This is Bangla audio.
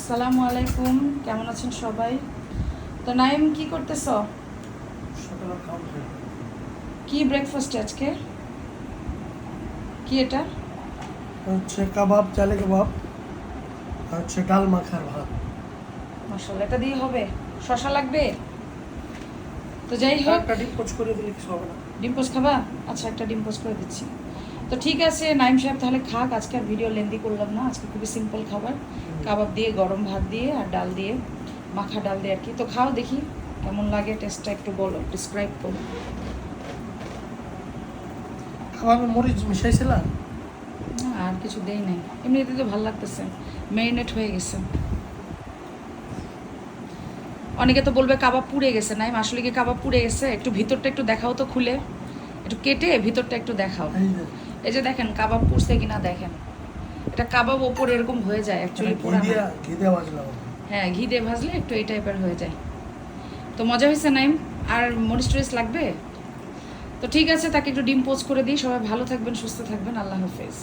আসসালামু আলাইকুম, কেমন আছেন সবাই? তো নাইম কি করতেছ? সকালে খাওয়া খাই। কি ব্রেকফাস্ট আজকে? কি এটা? হচ্ছে কাবাব, চালে কাবাব আর হচ্ছে ডাল মাখার ভাত। মাশাআল্লাহ, এটা দিয়ে হবে? শশা লাগবে? তো যাই হোক, একটা ডিম পোচ করে দিলে কিছু হবে না। ডিম পোস্ট খাবা? আচ্ছা, একটা ডিম পোস্ট করে দিচ্ছি। তো ঠিক আছে নাইম সাহেব, তাহলে খাক। আজকে আর ভিডিও লেন্দি করলাম না, আজকে খুবই সিম্পল খাবার, কাবাব দিয়ে, গরম ভাত দিয়ে আর ডাল দিয়ে, মাখা ডাল দিয়ে আর কি। তো খাও, দেখি কেমন লাগে, টেস্টটা একটু বলো, ডিসক্রাইব করো। কাবাবে মরিচ মিশাইছিলাম। না, আর কিছু দেই নাই, এমনিতে তো ভালো লাগতেছে, ম্যারিনেট হয়ে গেছে। অনেকে তো বলবে কাবাব পুড়ে গেছে। নাই, আসলে কি কাবাব পুড়ে গেছে? একটু ভিতরটা একটু দেখাও তো, খুলে একটু কেটে ভিতরটা একটু দেখাও। এই যে এই যে দেখেন কাবাব পুড়ছে কিনা দেখেন। এটা কাবাব ওপরে এরকম হয়ে যায় অ্যাকচুয়ালি, পুরা না। ঘি দিয়ে ভাজলাম। হ্যাঁ, ঘি দিয়ে ভাজলে একটু এই টাইপের হয়ে যায়। তো মজা হয়েছে নাইম? আর মরিচ টরিচ লাগবে? তো ঠিক আছে, তাকে একটু ডিম পোচ করে দিই। সবাই ভালো থাকবেন, সুস্থ থাকবেন, আল্লাহ হাফেজ।